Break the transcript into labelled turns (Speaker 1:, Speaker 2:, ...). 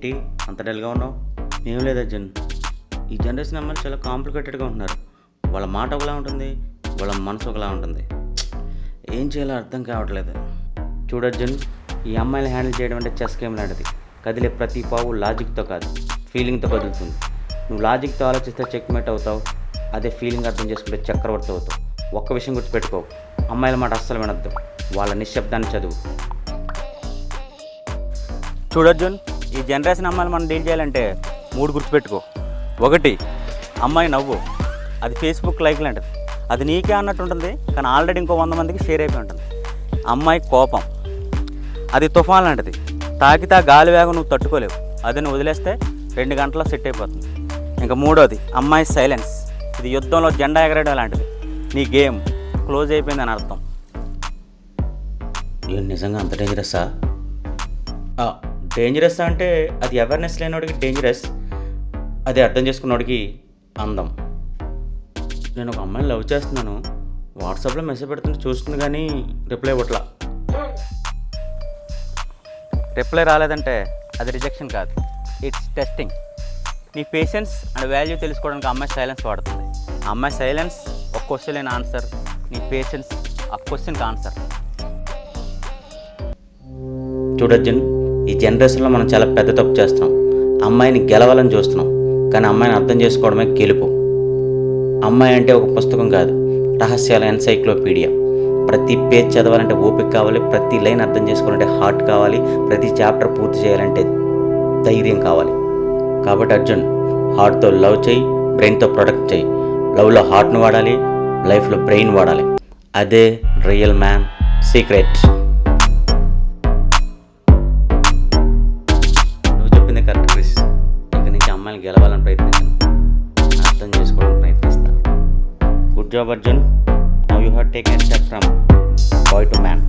Speaker 1: ఏంటి అంత డల్గా ఉన్నావు? ఏం లేదు అర్జున్, ఈ జనరేషన్ అమ్మాయిలు చాలా కాంప్లికేటెడ్గా ఉంటున్నారు. వాళ్ళ మాట ఒకలా ఉంటుంది, వాళ్ళ మనసు ఒకలా ఉంటుంది. ఏం చేయాలో అర్థం కావట్లేదు. చూడు అర్జున్, ఈ అమ్మాయిని హ్యాండిల్ చేయడం అంటే చెస్ గేమ్ లాంటిది. కదిలే ప్రతి పావు లాజిక్తో కాదు, ఫీలింగ్తో కదులుతుంది. నువ్వు లాజిక్తో ఆలోచిస్తే చెక్మేట్ అవుతావు, అదే ఫీలింగ్ అర్థం చేసుకుంటే చక్రవర్తి అవుతావు. ఒక్క విషయం గుర్తుపెట్టుకో, అమ్మాయిల మాట అస్సలు వినొద్దు, వాళ్ళ నిశ్శబ్దాన్ని చదువు. చూడర్జున్, ఈ జనరేషన్ అమ్మాయిలు మనం డీల్ చేయాలంటే 3 గుర్తుపెట్టుకో. 1, అమ్మాయి నవ్వు, అది ఫేస్బుక్ లైక్ లాంటిది, అది నీకే అన్నట్టు ఉంటుంది కానీ ఆల్రెడీ ఇంకో 100 మందికి షేర్ అయిపోయి ఉంటుంది. అమ్మాయి కోపం, అది తుఫాన్ లాంటిది, తాకితే గాలి వేగం నువ్వు తట్టుకోలేవు, అది నువ్వు వదిలేస్తే 2 గంటల్లో సెట్ అయిపోతుంది. ఇంకా 3, అమ్మాయి సైలెన్స్, ఇది యుద్ధంలో జెండా ఎగరేయడం లాంటిది, నీ గేమ్ క్లోజ్ అయిపోయిందని అర్థం. నిజంగా అంత డేంజరస్సా? డేంజరస్ అంటే అది అవేర్నెస్ లేనివాడికి డేంజరస్, అది అర్థం చేసుకున్నవాడికి అందం. నేను ఒక అమ్మాయిని లవ్ చేస్తున్నాను, వాట్సాప్లో మెసేజ్ పెడుతుంటే చూస్తుంది కానీ రిప్లై ఇవ్వట్లా. రిప్లై రాలేదంటే అది రిజెక్షన్ కాదు, ఇట్స్ టెస్టింగ్. నీ పేషెన్స్ అండ్ వాల్యూ తెలుసుకోవడానికి అమ్మాయి సైలెన్స్ వాడుతుంది. ఆ అమ్మాయి సైలెన్స్ ఒక క్వశ్చన్ లేని ఆన్సర్, నీ పేషెన్స్ ఆ క్వశ్చన్కి ఆన్సర్. చూడర్జున్, ఈ జనరేషన్లో మనం చాలా పెద్ద తప్పు చేస్తున్నాం. అమ్మాయిని గెలవాలని చూస్తున్నాం కానీ అమ్మాయిని అర్థం చేసుకోవడమే గెలుపు. అమ్మాయి అంటే ఒక పుస్తకం కాదు, రహస్యాల ఎన్సైక్లోపీడియా. ప్రతి పేజ్ చదవాలంటే ఓపిక కావాలి, ప్రతి లైన్ అర్థం చేసుకోవాలంటే హార్ట్ కావాలి, ప్రతి చాప్టర్ పూర్తి చేయాలంటే ధైర్యం కావాలి. కాబట్టి అర్జున్, హార్ట్తో లవ్ చేయి, బ్రెయిన్తో ప్రొడక్ట్ చేయి. లవ్లో హార్ట్ను వాడాలి, లైఫ్లో బ్రెయిన్ వాడాలి. అదే రియల్ మ్యాన్ సీక్రెట్. నువ్వు చెప్పింది కరెక్ట్ క్రిస్. ఇక నుంచి అమ్మాయిని గెలవాలని ప్రయత్నించాను, అర్థం చేసుకోవడానికి ప్రయత్నిస్తాను. Good job Arjun. Now you have taken step from boy to man.